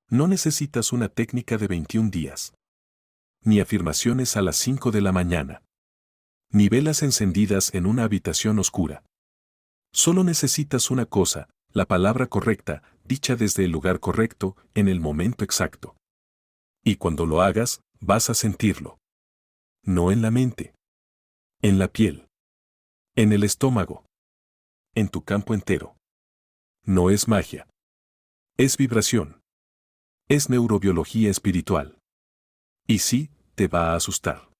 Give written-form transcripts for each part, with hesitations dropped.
No necesitas una técnica de 21 días. Ni afirmaciones a las 5 de la mañana. Ni velas encendidas en una habitación oscura. Solo necesitas una cosa, la palabra correcta, dicha desde el lugar correcto, en el momento exacto. Y cuando lo hagas, vas a sentirlo. No en la mente. En la piel. En el estómago. En tu campo entero. No es magia. Es vibración. Es neurobiología espiritual. Y sí, te va a asustar.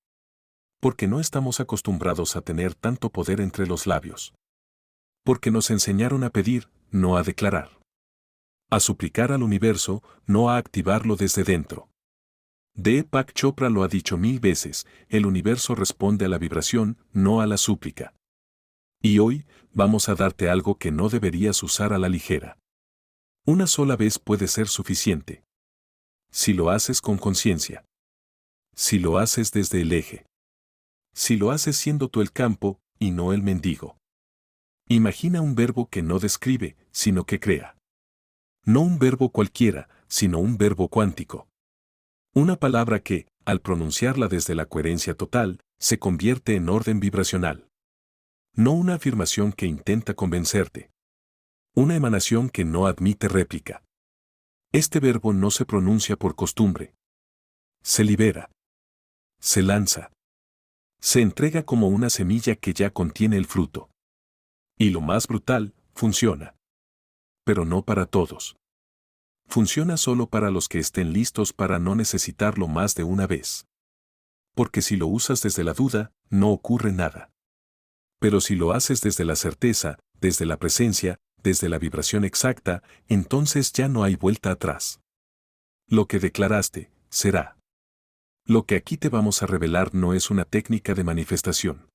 Porque no estamos acostumbrados a tener tanto poder entre los labios. Porque nos enseñaron a pedir, no a declarar. A suplicar al universo, no a activarlo desde dentro. Deepak Chopra lo ha dicho 1000 veces, el universo responde a la vibración, no a la súplica. Y hoy, vamos a darte algo que no deberías usar a la ligera. Una sola vez puede ser suficiente. Si lo haces con conciencia. Si lo haces desde el eje. Si lo haces siendo tú el campo, y no el mendigo. Imagina un verbo que no describe, sino que crea. No un verbo cualquiera, sino un verbo cuántico. Una palabra que, al pronunciarla desde la coherencia total, se convierte en orden vibracional. No una afirmación que intenta convencerte. Una emanación que no admite réplica. Este verbo no se pronuncia por costumbre. Se libera. Se lanza. Se entrega como una semilla que ya contiene el fruto. Y lo más brutal, funciona. Pero no para todos. Funciona solo para los que estén listos para no necesitarlo más de una vez. Porque si lo usas desde la duda, no ocurre nada. Pero si lo haces desde la certeza, desde la presencia, desde la vibración exacta, entonces ya no hay vuelta atrás. Lo que declaraste, será. Lo que aquí te vamos a revelar no es una técnica de manifestación.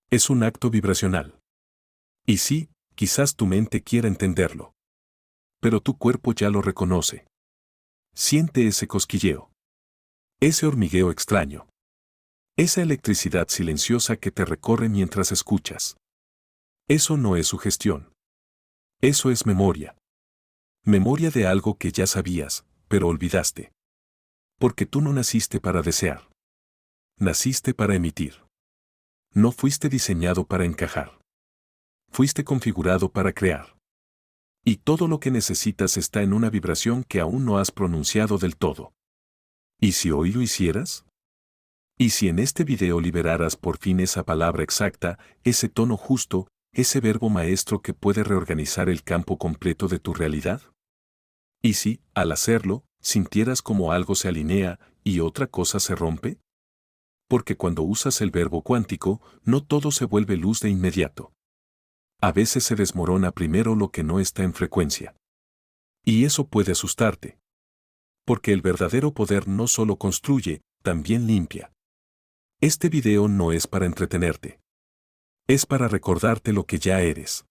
Es un acto vibracional. Y sí, quizás tu mente quiera entenderlo. Pero tu cuerpo ya lo reconoce. Siente ese cosquilleo. Ese hormigueo extraño. Esa electricidad silenciosa que te recorre mientras escuchas. Eso no es sugestión. Eso es memoria. Memoria de algo que ya sabías, pero olvidaste. Porque tú no naciste para desear. Naciste para emitir. No fuiste diseñado para encajar. Fuiste configurado para crear. Y todo lo que necesitas está en una vibración que aún no has pronunciado del todo. ¿Y si hoy lo hicieras? ¿Y si en este video liberaras por fin esa palabra exacta, ese tono justo, ese verbo maestro que puede reorganizar el campo completo de tu realidad? ¿Y si, al hacerlo, sintieras como algo se alinea y otra cosa se rompe? Porque cuando usas el verbo cuántico, no todo se vuelve luz de inmediato. A veces se desmorona primero lo que no está en frecuencia. Y eso puede asustarte. Porque el verdadero poder no solo construye, también limpia. Este video no es para entretenerte. Es para recordarte lo que ya eres.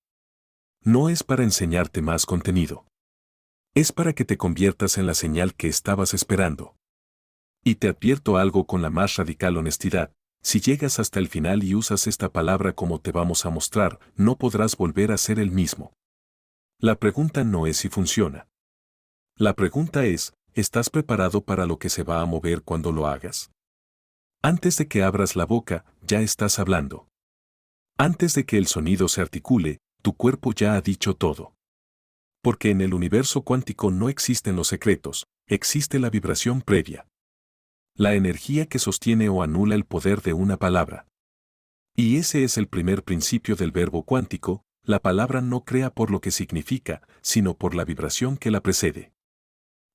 No es para enseñarte más contenido. Es para que te conviertas en la señal que estabas esperando. Y te advierto algo con la más radical honestidad. Si llegas hasta el final y usas esta palabra como te vamos a mostrar, no podrás volver a ser el mismo. La pregunta no es si funciona. La pregunta es, ¿estás preparado para lo que se va a mover cuando lo hagas? Antes de que abras la boca, ya estás hablando. Antes de que el sonido se articule, tu cuerpo ya ha dicho todo. Porque en el universo cuántico no existen los secretos, existe la vibración previa. La energía que sostiene o anula el poder de una palabra. Y ese es el primer principio del verbo cuántico, la palabra no crea por lo que significa, sino por la vibración que la precede.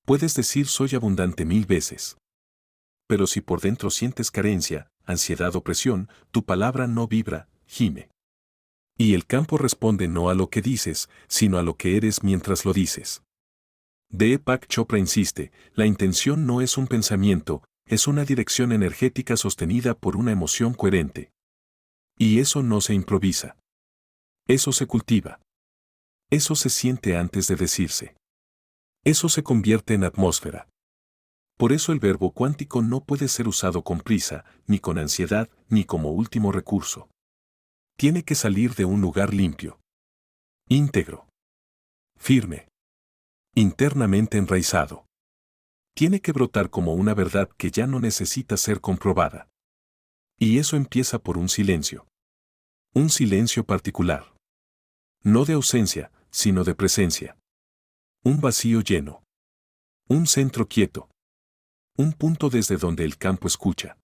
Puedes decir soy abundante 1000 veces. Pero si por dentro sientes carencia, ansiedad o presión, tu palabra no vibra, gime. Y el campo responde no a lo que dices, sino a lo que eres mientras lo dices. Deepak Chopra insiste, la intención no es un pensamiento, es una dirección energética sostenida por una emoción coherente. Y eso no se improvisa. Eso se cultiva. Eso se siente antes de decirse. Eso se convierte en atmósfera. Por eso el verbo cuántico no puede ser usado con prisa, ni con ansiedad, ni como último recurso. Tiene que salir de un lugar limpio. Íntegro. Firme. Internamente enraizado. Tiene que brotar como una verdad que ya no necesita ser comprobada. Y eso empieza por un silencio. Un silencio particular. No de ausencia, sino de presencia. Un vacío lleno. Un centro quieto. Un punto desde donde el campo escucha.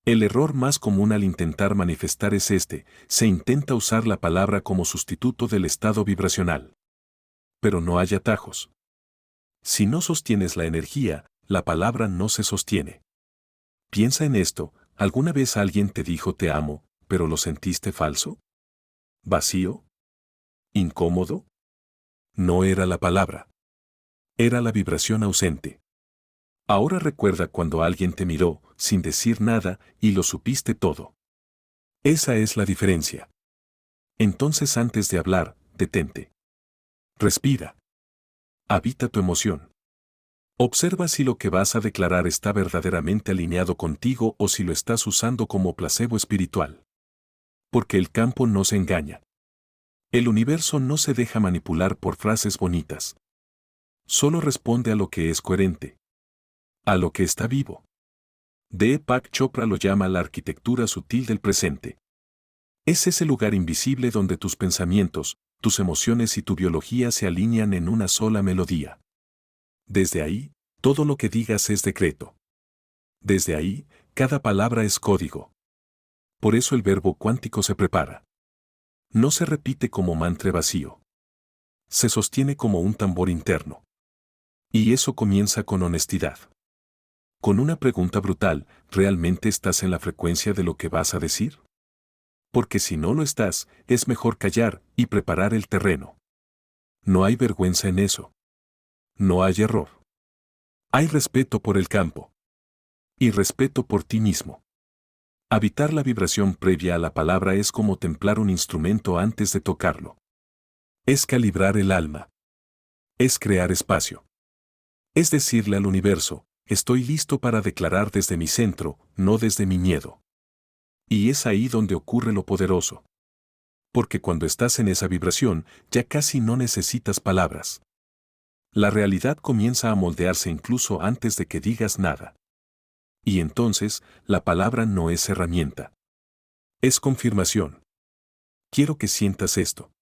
El error más común al intentar manifestar es este: se intenta usar la palabra como sustituto del estado vibracional. Pero no hay atajos. Si no sostienes la energía, la palabra no se sostiene. Piensa en esto: ¿alguna vez alguien te dijo te amo, pero lo sentiste falso? ¿Vacío? ¿Incómodo? No era la palabra. Era la vibración ausente. Ahora recuerda cuando alguien te miró, sin decir nada, y lo supiste todo. Esa es la diferencia. Entonces, antes de hablar, detente. Respira. Habita tu emoción. Observa si lo que vas a declarar está verdaderamente alineado contigo o si lo estás usando como placebo espiritual. Porque el campo no se engaña. El universo no se deja manipular por frases bonitas. Solo responde a lo que es coherente. A lo que está vivo. Deepak Chopra lo llama la arquitectura sutil del presente. Es ese lugar invisible donde tus pensamientos, tus emociones y tu biología se alinean en una sola melodía. Desde ahí, todo lo que digas es decreto. Desde ahí, cada palabra es código. Por eso el verbo cuántico se prepara. No se repite como mantra vacío. Se sostiene como un tambor interno. Y eso comienza con honestidad. Con una pregunta brutal: ¿realmente estás en la frecuencia de lo que vas a decir? Porque si no lo estás, es mejor callar y preparar el terreno. No hay vergüenza en eso. No hay error. Hay respeto por el campo. Y respeto por ti mismo. Habitar la vibración previa a la palabra es como templar un instrumento antes de tocarlo. Es calibrar el alma. Es crear espacio. Es decirle al universo: estoy listo para declarar desde mi centro, no desde mi miedo. Y es ahí donde ocurre lo poderoso. Porque cuando estás en esa vibración, ya casi no necesitas palabras. La realidad comienza a moldearse incluso antes de que digas nada. Y entonces, la palabra no es herramienta. Es confirmación. Quiero que sientas esto.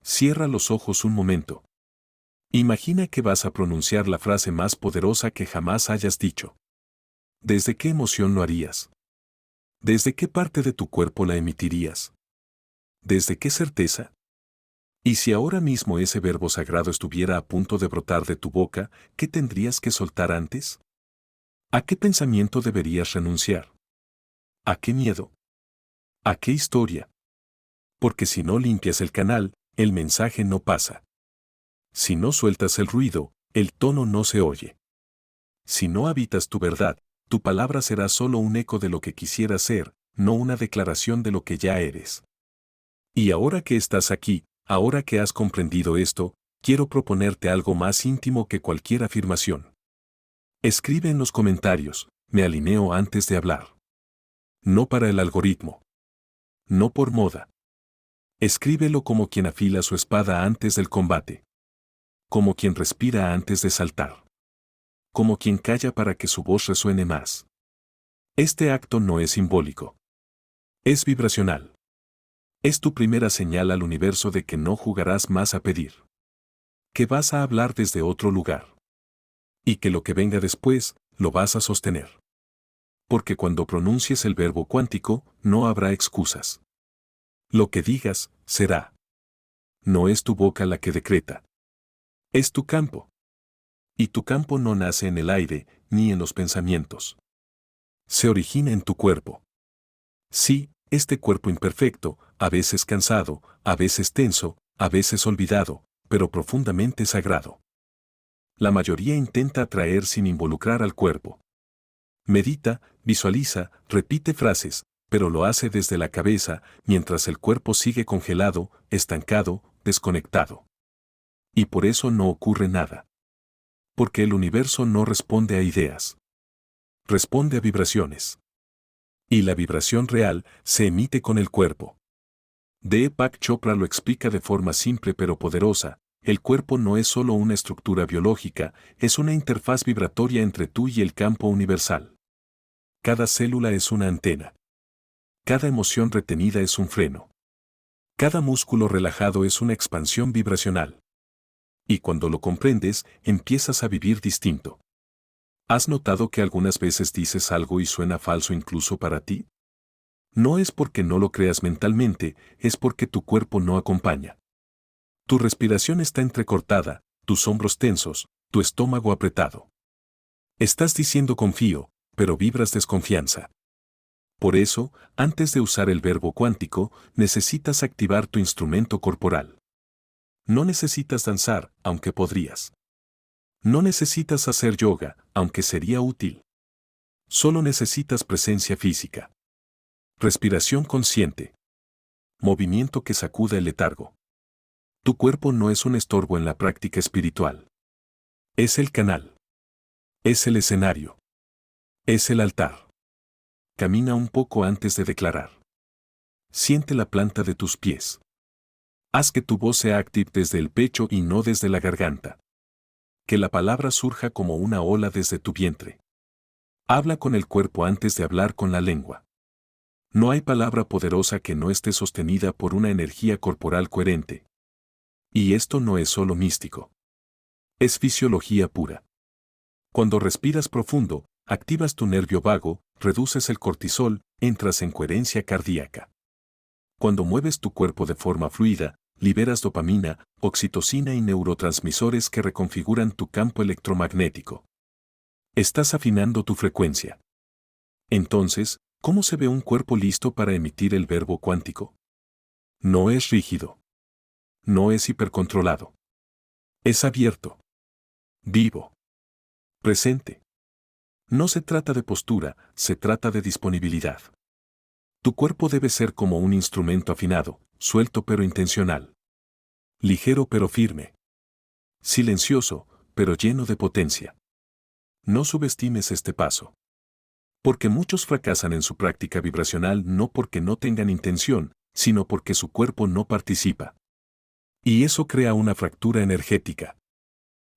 Cierra los ojos un momento. Imagina que vas a pronunciar la frase más poderosa que jamás hayas dicho. ¿Desde qué emoción lo harías? ¿Desde qué parte de tu cuerpo la emitirías? ¿Desde qué certeza? Y si ahora mismo ese verbo sagrado estuviera a punto de brotar de tu boca, ¿qué tendrías que soltar antes? ¿A qué pensamiento deberías renunciar? ¿A qué miedo? ¿A qué historia? Porque si no limpias el canal, el mensaje no pasa. Si no sueltas el ruido, el tono no se oye. Si no habitas tu verdad, tu palabra será solo un eco de lo que quisieras ser, no una declaración de lo que ya eres. Y ahora que estás aquí, ahora que has comprendido esto, quiero proponerte algo más íntimo que cualquier afirmación. Escribe en los comentarios: me alineo antes de hablar. No para el algoritmo. No por moda. Escríbelo como quien afila su espada antes del combate. Como quien respira antes de saltar. Como quien calla para que su voz resuene más. Este acto no es simbólico. Es vibracional. Es tu primera señal al universo de que no jugarás más a pedir. Que vas a hablar desde otro lugar. Y que lo que venga después, lo vas a sostener. Porque cuando pronuncies el verbo cuántico, no habrá excusas. Lo que digas, será. No es tu boca la que decreta. Es tu campo. Y tu campo no nace en el aire, ni en los pensamientos. Se origina en tu cuerpo. Sí, este cuerpo imperfecto, a veces cansado, a veces tenso, a veces olvidado, pero profundamente sagrado. La mayoría intenta atraer sin involucrar al cuerpo. Medita, visualiza, repite frases, pero lo hace desde la cabeza, mientras el cuerpo sigue congelado, estancado, desconectado. Y por eso no ocurre nada. Porque el universo no responde a ideas. Responde a vibraciones. Y la vibración real se emite con el cuerpo. Deepak Chopra lo explica de forma simple pero poderosa: el cuerpo no es solo una estructura biológica, es una interfaz vibratoria entre tú y el campo universal. Cada célula es una antena. Cada emoción retenida es un freno. Cada músculo relajado es una expansión vibracional. Y cuando lo comprendes, empiezas a vivir distinto. ¿Has notado que algunas veces dices algo y suena falso incluso para ti? No es porque no lo creas mentalmente, es porque tu cuerpo no acompaña. Tu respiración está entrecortada, tus hombros tensos, tu estómago apretado. Estás diciendo confío, pero vibras desconfianza. Por eso, antes de usar el verbo cuántico, necesitas activar tu instrumento corporal. No necesitas danzar, aunque podrías. No necesitas hacer yoga, aunque sería útil. Solo necesitas presencia física. Respiración consciente. Movimiento que sacuda el letargo. Tu cuerpo no es un estorbo en la práctica espiritual. Es el canal. Es el escenario. Es el altar. Camina un poco antes de declarar. Siente la planta de tus pies. Haz que tu voz sea activa desde el pecho y no desde la garganta. Que la palabra surja como una ola desde tu vientre. Habla con el cuerpo antes de hablar con la lengua. No hay palabra poderosa que no esté sostenida por una energía corporal coherente. Y esto no es solo místico. Es fisiología pura. Cuando respiras profundo, activas tu nervio vago, reduces el cortisol, entras en coherencia cardíaca. Cuando mueves tu cuerpo de forma fluida, liberas dopamina, oxitocina y neurotransmisores que reconfiguran tu campo electromagnético. Estás afinando tu frecuencia. Entonces, ¿cómo se ve un cuerpo listo para emitir el verbo cuántico? No es rígido. No es hipercontrolado. Es abierto. Vivo. Presente. No se trata de postura, se trata de disponibilidad. Tu cuerpo debe ser como un instrumento afinado, suelto pero intencional. Ligero pero firme. Silencioso, pero lleno de potencia. No subestimes este paso. Porque muchos fracasan en su práctica vibracional no porque no tengan intención, sino porque su cuerpo no participa. Y eso crea una fractura energética.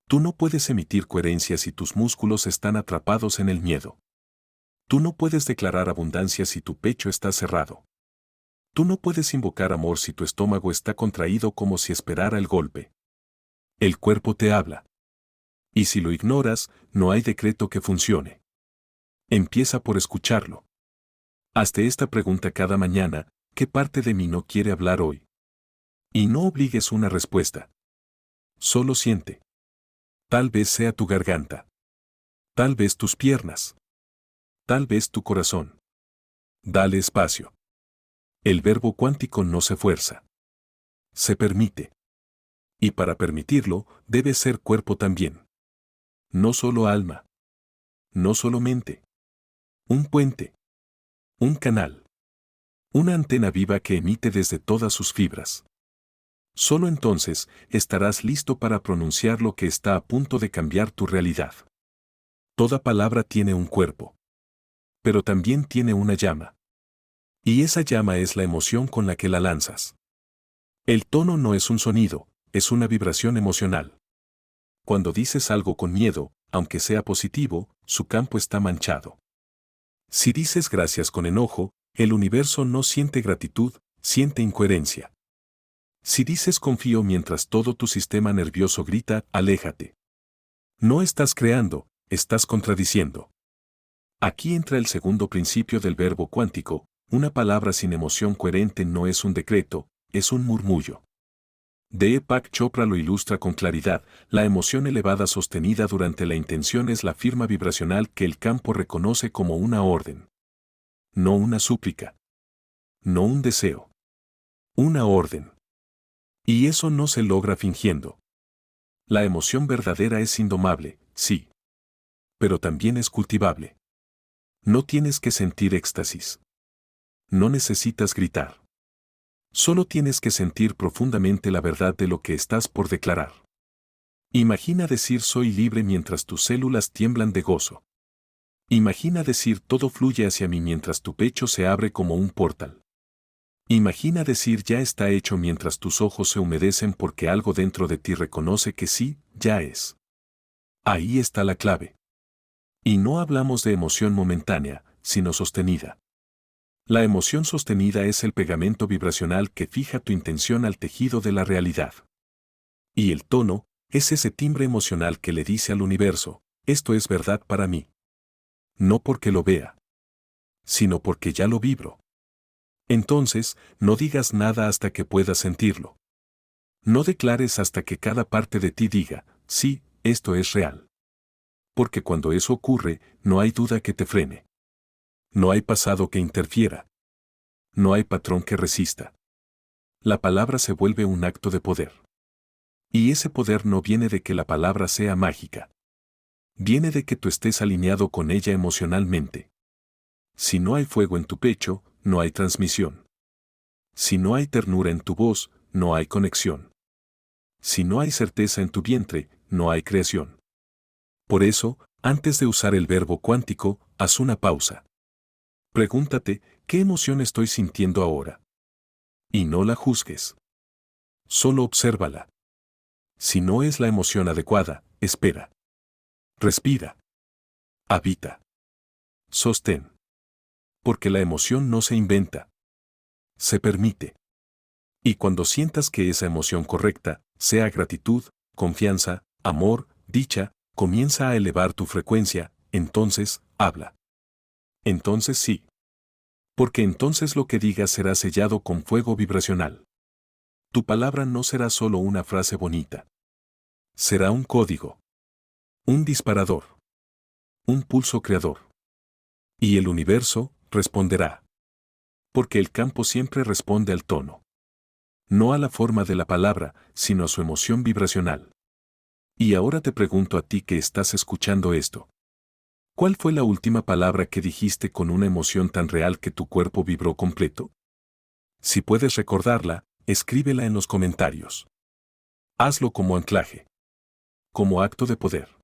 Tú no puedes emitir coherencia si tus músculos están atrapados en el miedo. Tú no puedes declarar abundancia si tu pecho está cerrado. Tú no puedes invocar amor si tu estómago está contraído como si esperara el golpe. El cuerpo te habla. Y si lo ignoras, no hay decreto que funcione. Empieza por escucharlo. Hazte esta pregunta cada mañana: ¿qué parte de mí no quiere hablar hoy? Y no obligues una respuesta. Solo siente. Tal vez sea tu garganta. Tal vez tus piernas. Tal vez tu corazón. Dale espacio. El verbo cuántico no se fuerza. Se permite. Y para permitirlo, debe ser cuerpo también. No solo alma. No solo mente. Un puente. Un canal. Una antena viva que emite desde todas sus fibras. Solo entonces estarás listo para pronunciar lo que está a punto de cambiar tu realidad. Toda palabra tiene un cuerpo. Pero también tiene una llama. Y esa llama es la emoción con la que la lanzas. El tono no es un sonido, es una vibración emocional. Cuando dices algo con miedo, aunque sea positivo, su campo está manchado. Si dices gracias con enojo, el universo no siente gratitud, siente incoherencia. Si dices confío mientras todo tu sistema nervioso grita, aléjate. No estás creando, estás contradiciendo. Aquí entra el segundo principio del verbo cuántico: una palabra sin emoción coherente no es un decreto, es un murmullo. Deepak Chopra lo ilustra con claridad: la emoción elevada sostenida durante la intención es la firma vibracional que el campo reconoce como una orden. No una súplica. No un deseo. Una orden. Y eso no se logra fingiendo. La emoción verdadera es indomable, sí. Pero también es cultivable. No tienes que sentir éxtasis. No necesitas gritar. Solo tienes que sentir profundamente la verdad de lo que estás por declarar. Imagina decir soy libre mientras tus células tiemblan de gozo. Imagina decir todo fluye hacia mí mientras tu pecho se abre como un portal. Imagina decir ya está hecho mientras tus ojos se humedecen porque algo dentro de ti reconoce que sí, ya es. Ahí está la clave. Y no hablamos de emoción momentánea, sino sostenida. La emoción sostenida es el pegamento vibracional que fija tu intención al tejido de la realidad. Y el tono es ese timbre emocional que le dice al universo, esto es verdad para mí. No porque lo vea, sino porque ya lo vibro. Entonces, no digas nada hasta que puedas sentirlo. No declares hasta que cada parte de ti diga, sí, esto es real. Porque cuando eso ocurre, no hay duda que te frene. No hay pasado que interfiera. No hay patrón que resista. La palabra se vuelve un acto de poder. Y ese poder no viene de que la palabra sea mágica. Viene de que tú estés alineado con ella emocionalmente. Si no hay fuego en tu pecho, no hay transmisión. Si no hay ternura en tu voz, no hay conexión. Si no hay certeza en tu vientre, no hay creación. Por eso, antes de usar el verbo cuántico, haz una pausa. Pregúntate, ¿qué emoción estoy sintiendo ahora? Y no la juzgues. Solo obsérvala. Si no es la emoción adecuada, espera. Respira. Habita. Sostén. Porque la emoción no se inventa. Se permite. Y cuando sientas que esa emoción correcta, sea gratitud, confianza, amor, dicha, comienza a elevar tu frecuencia, entonces, habla. Entonces sí. Porque entonces lo que digas será sellado con fuego vibracional. Tu palabra no será solo una frase bonita. Será un código. Un disparador. Un pulso creador. Y el universo responderá. Porque el campo siempre responde al tono. No a la forma de la palabra, sino a su emoción vibracional. Y ahora te pregunto a ti que estás escuchando esto. ¿Cuál fue la última palabra que dijiste con una emoción tan real que tu cuerpo vibró completo? Si puedes recordarla, escríbela en los comentarios. Hazlo como anclaje. Como acto de poder.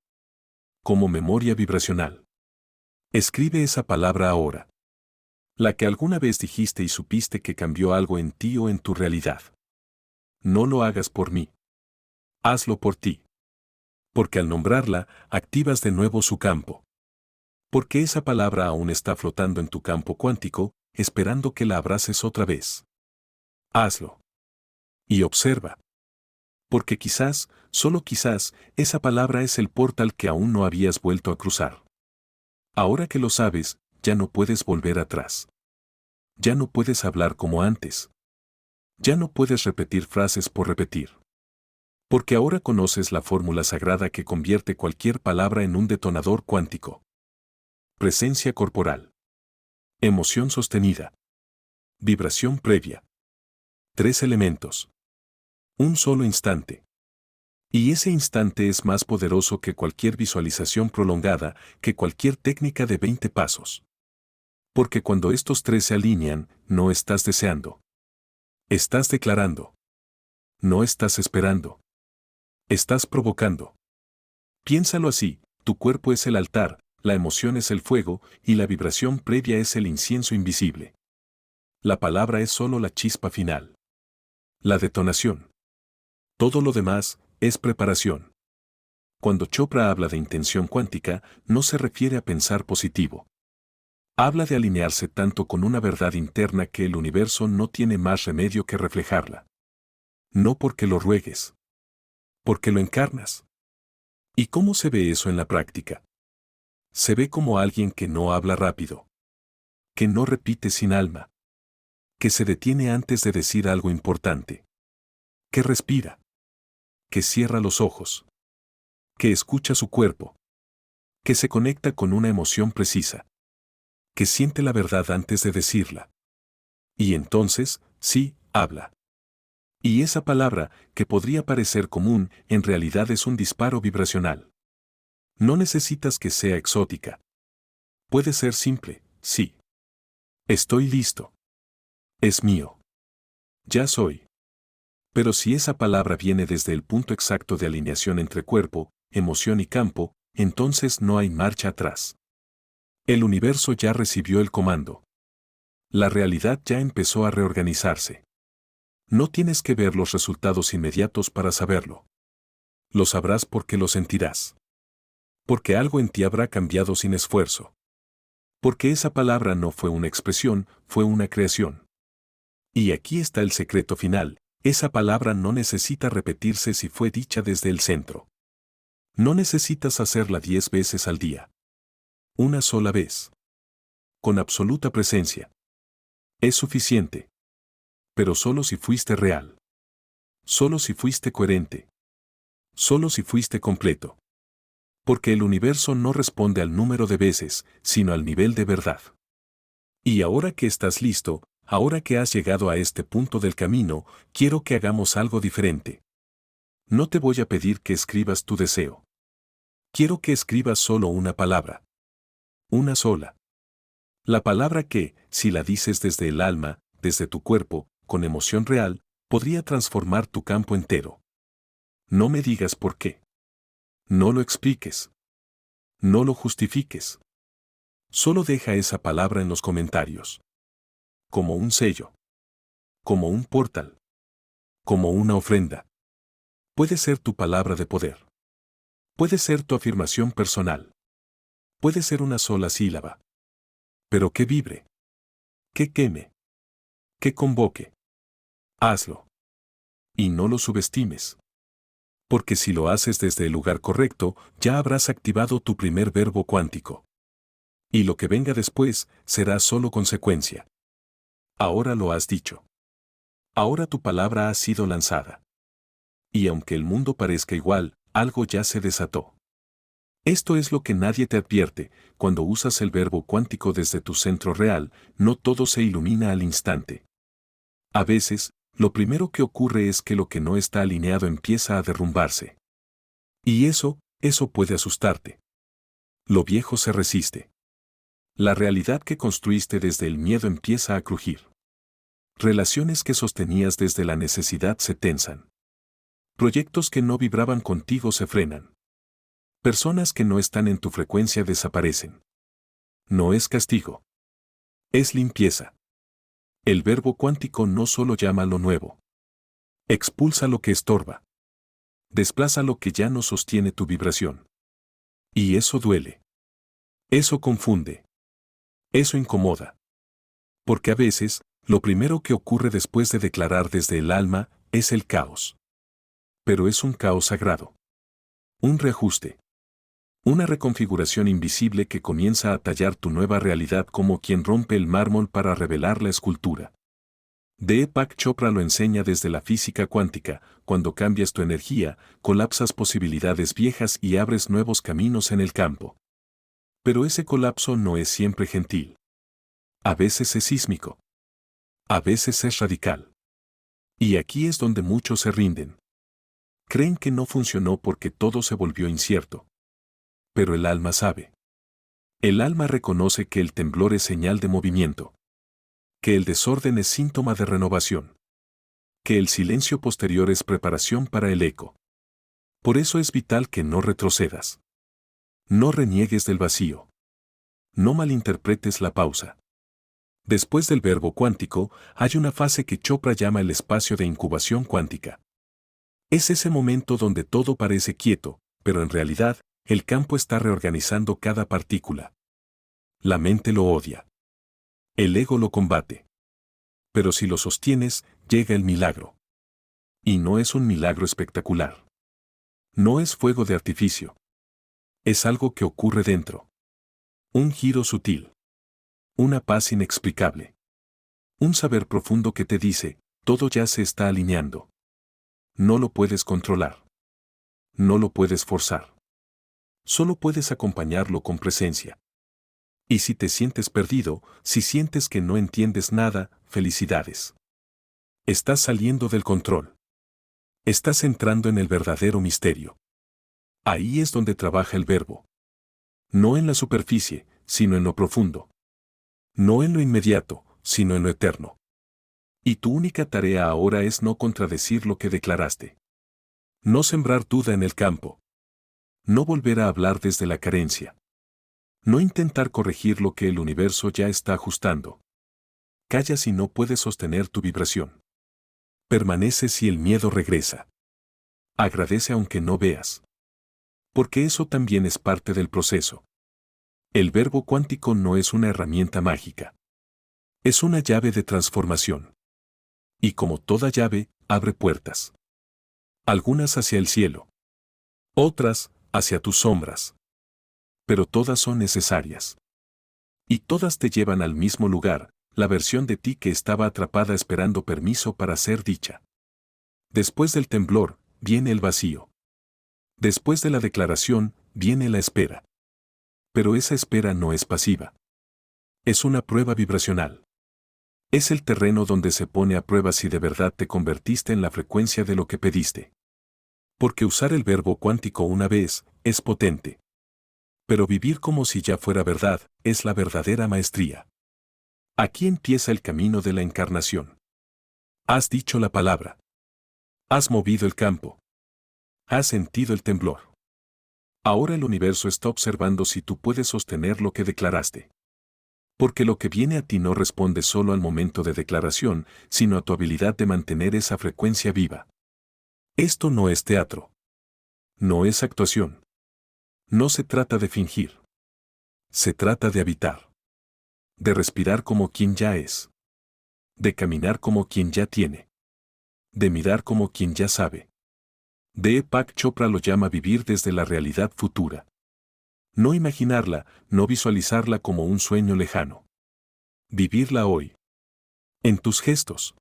Como memoria vibracional. Escribe esa palabra ahora. La que alguna vez dijiste y supiste que cambió algo en ti o en tu realidad. No lo hagas por mí. Hazlo por ti. Porque al nombrarla, activas de nuevo su campo. Porque esa palabra aún está flotando en tu campo cuántico, esperando que la abraces otra vez. Hazlo. Y observa. Porque quizás, solo quizás, esa palabra es el portal que aún no habías vuelto a cruzar. Ahora que lo sabes, ya no puedes volver atrás. Ya no puedes hablar como antes. Ya no puedes repetir frases por repetir. Porque ahora conoces la fórmula sagrada que convierte cualquier palabra en un detonador cuántico. Presencia corporal. Emoción sostenida. Vibración previa. 3 elementos. Un solo instante. Y ese instante es más poderoso que cualquier visualización prolongada, que cualquier técnica de 20 pasos. Porque cuando estos tres se alinean, no estás deseando. Estás declarando. No estás esperando. Estás provocando. Piénsalo así, tu cuerpo es el altar, la emoción es el fuego y la vibración previa es el incienso invisible. La palabra es solo la chispa final. La detonación. Todo lo demás es preparación. Cuando Chopra habla de intención cuántica, no se refiere a pensar positivo. Habla de alinearse tanto con una verdad interna que el universo no tiene más remedio que reflejarla. No porque lo ruegues. Porque lo encarnas. ¿Y cómo se ve eso en la práctica? Se ve como alguien que no habla rápido. Que no repite sin alma. Que se detiene antes de decir algo importante. Que respira. Que cierra los ojos. Que escucha su cuerpo. Que se conecta con una emoción precisa. Que siente la verdad antes de decirla. Y entonces, sí, habla. Y esa palabra, que podría parecer común, en realidad es un disparo vibracional. No necesitas que sea exótica. Puede ser simple, sí. Estoy listo. Es mío. Ya soy. Pero si esa palabra viene desde el punto exacto de alineación entre cuerpo, emoción y campo, entonces no hay marcha atrás. El universo ya recibió el comando. La realidad ya empezó a reorganizarse. No tienes que ver los resultados inmediatos para saberlo. Lo sabrás porque lo sentirás. Porque algo en ti habrá cambiado sin esfuerzo. Porque esa palabra no fue una expresión, fue una creación. Y aquí está el secreto final, esa palabra no necesita repetirse si fue dicha desde el centro. No necesitas hacerla 10 veces al día. Una sola vez. Con absoluta presencia. Es suficiente. Pero solo si fuiste real. Solo si fuiste coherente. Solo si fuiste completo. Porque el universo no responde al número de veces, sino al nivel de verdad. Y ahora que estás listo, ahora que has llegado a este punto del camino, quiero que hagamos algo diferente. No te voy a pedir que escribas tu deseo. Quiero que escribas solo una palabra. Una sola. La palabra que, si la dices desde el alma, desde tu cuerpo, con emoción real, podría transformar tu campo entero. No me digas por qué. No lo expliques. No lo justifiques. Solo deja esa palabra en los comentarios. Como un sello. Como un portal. Como una ofrenda. Puede ser tu palabra de poder. Puede ser tu afirmación personal. Puede ser una sola sílaba. Pero que vibre. Que queme. Que convoque. Hazlo. Y no lo subestimes. Porque si lo haces desde el lugar correcto, ya habrás activado tu primer verbo cuántico. Y lo que venga después será solo consecuencia. Ahora lo has dicho. Ahora tu palabra ha sido lanzada. Y aunque el mundo parezca igual, algo ya se desató. Esto es lo que nadie te advierte, cuando usas el verbo cuántico desde tu centro real, no todo se ilumina al instante. A veces, lo primero que ocurre es que lo que no está alineado empieza a derrumbarse. Y eso puede asustarte. Lo viejo se resiste. La realidad que construiste desde el miedo empieza a crujir. Relaciones que sostenías desde la necesidad se tensan. Proyectos que no vibraban contigo se frenan. Personas que no están en tu frecuencia desaparecen. No es castigo. Es limpieza. El verbo cuántico no solo llama lo nuevo. Expulsa lo que estorba. Desplaza lo que ya no sostiene tu vibración. Y eso duele. Eso confunde. Eso incomoda. Porque a veces, lo primero que ocurre después de declarar desde el alma es el caos. Pero es un caos sagrado. Un reajuste. Una reconfiguración invisible que comienza a tallar tu nueva realidad como quien rompe el mármol para revelar la escultura. Deepak Chopra lo enseña desde la física cuántica, cuando cambias tu energía, colapsas posibilidades viejas y abres nuevos caminos en el campo. Pero ese colapso no es siempre gentil. A veces es sísmico. A veces es radical. Y aquí es donde muchos se rinden. Creen que no funcionó porque todo se volvió incierto. Pero el alma sabe. El alma reconoce que el temblor es señal de movimiento. Que el desorden es síntoma de renovación. Que el silencio posterior es preparación para el eco. Por eso es vital que no retrocedas. No reniegues del vacío. No malinterpretes la pausa. Después del verbo cuántico, hay una fase que Chopra llama el espacio de incubación cuántica. Es ese momento donde todo parece quieto, pero en realidad, el campo está reorganizando cada partícula. La mente lo odia. El ego lo combate. Pero si lo sostienes, llega el milagro. Y no es un milagro espectacular. No es fuego de artificio. Es algo que ocurre dentro. Un giro sutil. Una paz inexplicable. Un saber profundo que te dice, todo ya se está alineando. No lo puedes controlar. No lo puedes forzar. Solo puedes acompañarlo con presencia. Y si te sientes perdido, si sientes que no entiendes nada, felicidades. Estás saliendo del control. Estás entrando en el verdadero misterio. Ahí es donde trabaja el verbo. No en la superficie, sino en lo profundo. No en lo inmediato, sino en lo eterno. Y tu única tarea ahora es no contradecir lo que declaraste. No sembrar duda en el campo. No volver a hablar desde la carencia. No intentar corregir lo que el universo ya está ajustando. Calla si no puedes sostener tu vibración. Permanece si el miedo regresa. Agradece aunque no veas. Porque eso también es parte del proceso. El verbo cuántico no es una herramienta mágica. Es una llave de transformación. Y como toda llave, abre puertas. Algunas hacia el cielo. Otras, hacia tus sombras. Pero todas son necesarias. Y todas te llevan al mismo lugar, la versión de ti que estaba atrapada esperando permiso para ser dicha. Después del temblor, viene el vacío. Después de la declaración, viene la espera. Pero esa espera no es pasiva. Es una prueba vibracional. Es el terreno donde se pone a prueba si de verdad te convertiste en la frecuencia de lo que pediste. Porque usar el verbo cuántico una vez es potente. Pero vivir como si ya fuera verdad es la verdadera maestría. Aquí empieza el camino de la encarnación. Has dicho la palabra. Has movido el campo. Has sentido el temblor. Ahora el universo está observando si tú puedes sostener lo que declaraste. Porque lo que viene a ti no responde solo al momento de declaración, sino a tu habilidad de mantener esa frecuencia viva. Esto no es teatro. No es actuación. No se trata de fingir. Se trata de habitar. De respirar como quien ya es. De caminar como quien ya tiene. De mirar como quien ya sabe. Deepak Chopra lo llama vivir desde la realidad futura. No imaginarla, no visualizarla como un sueño lejano. Vivirla hoy. En tus gestos.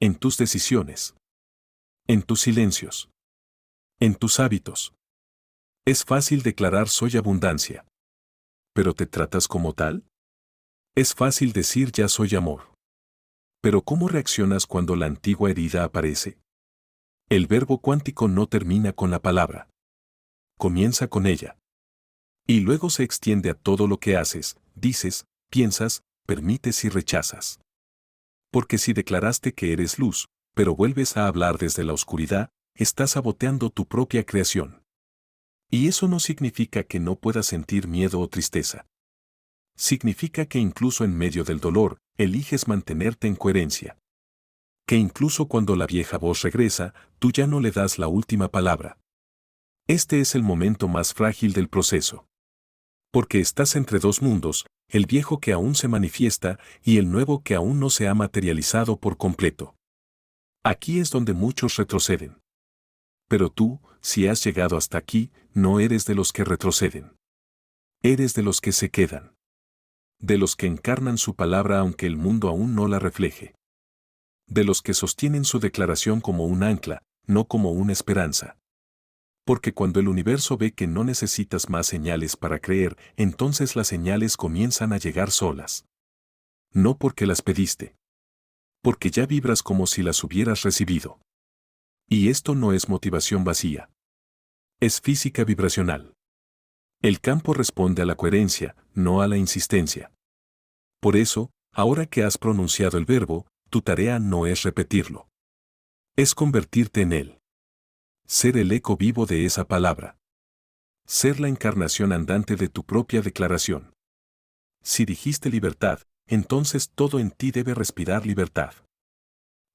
En tus decisiones. En tus silencios. En tus hábitos. Es fácil declarar soy abundancia. ¿Pero te tratas como tal? Es fácil decir ya soy amor. Pero ¿cómo reaccionas cuando la antigua herida aparece? El verbo cuántico no termina con la palabra. Comienza con ella. Y luego se extiende a todo lo que haces, dices, piensas, permites y rechazas. Porque si declaraste que eres luz, pero vuelves a hablar desde la oscuridad, estás saboteando tu propia creación. Y eso no significa que no puedas sentir miedo o tristeza. Significa que incluso en medio del dolor, eliges mantenerte en coherencia. Que incluso cuando la vieja voz regresa, tú ya no le das la última palabra. Este es el momento más frágil del proceso. Porque estás entre dos mundos, el viejo que aún se manifiesta y el nuevo que aún no se ha materializado por completo. Aquí es donde muchos retroceden. Pero tú, si has llegado hasta aquí, no eres de los que retroceden. Eres de los que se quedan. De los que encarnan su palabra aunque el mundo aún no la refleje. De los que sostienen su declaración como un ancla, no como una esperanza. Porque cuando el universo ve que no necesitas más señales para creer, entonces las señales comienzan a llegar solas. No porque las pediste. Porque ya vibras como si las hubieras recibido. Y esto no es motivación vacía. Es física vibracional. El campo responde a la coherencia, no a la insistencia. Por eso, ahora que has pronunciado el verbo, tu tarea no es repetirlo. Es convertirte en él. Ser el eco vivo de esa palabra. Ser la encarnación andante de tu propia declaración. Si dijiste libertad, entonces todo en ti debe respirar libertad.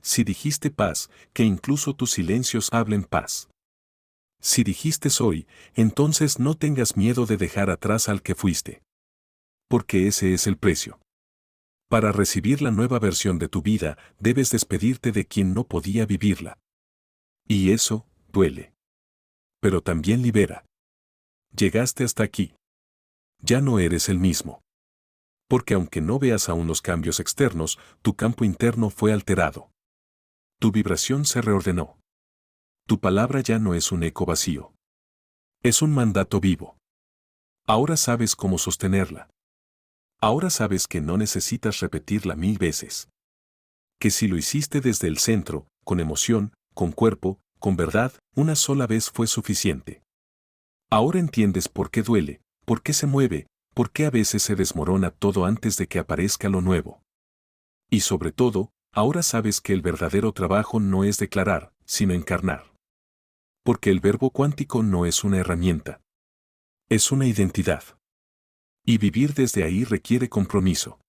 Si dijiste paz, que incluso tus silencios hablen paz. Si dijiste soy, entonces no tengas miedo de dejar atrás al que fuiste. Porque ese es el precio. Para recibir la nueva versión de tu vida, debes despedirte de quien no podía vivirla. Y eso, duele. Pero también libera. Llegaste hasta aquí. Ya no eres el mismo. Porque aunque no veas aún los cambios externos, tu campo interno fue alterado. Tu vibración se reordenó. Tu palabra ya no es un eco vacío. Es un mandato vivo. Ahora sabes cómo sostenerla. Ahora sabes que no necesitas repetirla 1000 veces. Que si lo hiciste desde el centro, con emoción, con cuerpo, con verdad, una sola vez fue suficiente. Ahora entiendes por qué duele, por qué se mueve, por qué a veces se desmorona todo antes de que aparezca lo nuevo. Y sobre todo, ahora sabes que el verdadero trabajo no es declarar, sino encarnar. Porque el verbo cuántico no es una herramienta. Es una identidad. Y vivir desde ahí requiere compromiso.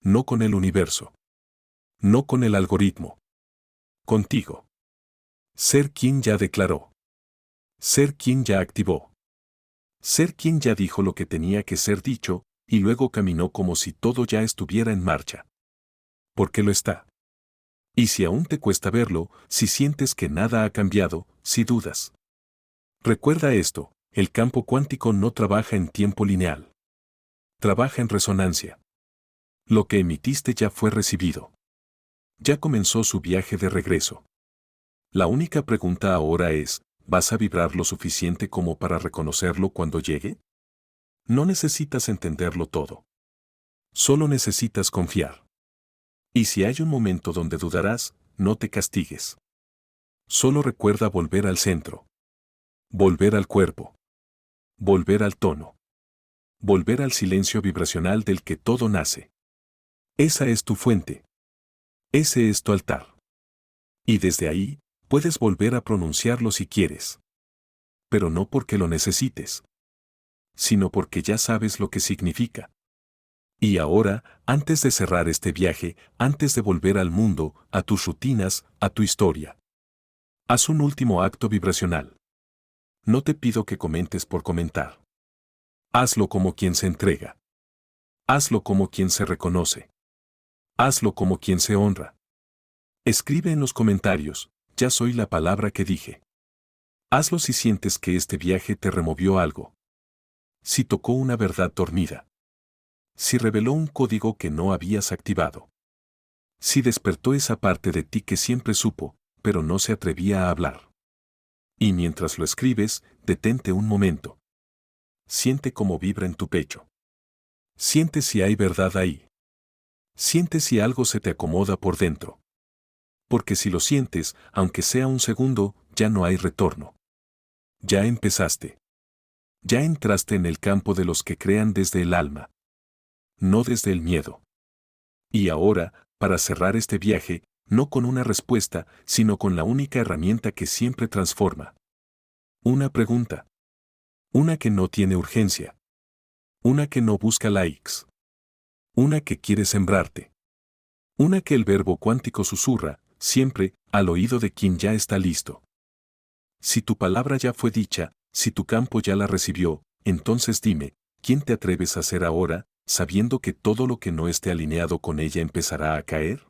No con el universo. No con el algoritmo. Contigo. Ser quien ya declaró. Ser quien ya activó. Ser quien ya dijo lo que tenía que ser dicho, y luego caminó como si todo ya estuviera en marcha. Porque lo está. Y si aún te cuesta verlo, si sientes que nada ha cambiado, si dudas. Recuerda esto, el campo cuántico no trabaja en tiempo lineal. Trabaja en resonancia. Lo que emitiste ya fue recibido. Ya comenzó su viaje de regreso. La única pregunta ahora es, ¿vas a vibrar lo suficiente como para reconocerlo cuando llegue? No necesitas entenderlo todo. Solo necesitas confiar. Y si hay un momento donde dudarás, no te castigues. Solo recuerda volver al centro. Volver al cuerpo. Volver al tono. Volver al silencio vibracional del que todo nace. Esa es tu fuente. Ese es tu altar. Y desde ahí, puedes volver a pronunciarlo si quieres. Pero no porque lo necesites, sino porque ya sabes lo que significa. Y ahora, antes de cerrar este viaje, antes de volver al mundo, a tus rutinas, a tu historia, haz un último acto vibracional. No te pido que comentes por comentar. Hazlo como quien se entrega. Hazlo como quien se reconoce. Hazlo como quien se honra. Escribe en los comentarios, ya soy la palabra que dije. Hazlo si sientes que este viaje te removió algo. Si tocó una verdad dormida. Si reveló un código que no habías activado. Si despertó esa parte de ti que siempre supo, pero no se atrevía a hablar. Y mientras lo escribes, detente un momento. Siente cómo vibra en tu pecho. Siente si hay verdad ahí. Siente si algo se te acomoda por dentro. Porque si lo sientes, aunque sea un segundo, ya no hay retorno. Ya empezaste. Ya entraste en el campo de los que crean desde el alma. No desde el miedo. Y ahora, para cerrar este viaje, no con una respuesta, sino con la única herramienta que siempre transforma. Una pregunta. Una que no tiene urgencia. Una que no busca likes. Una que quiere sembrarte. Una que el verbo cuántico susurra, siempre, al oído de quien ya está listo. Si tu palabra ya fue dicha, si tu campo ya la recibió, entonces dime, ¿quién te atreves a ser ahora, sabiendo que todo lo que no esté alineado con ella empezará a caer?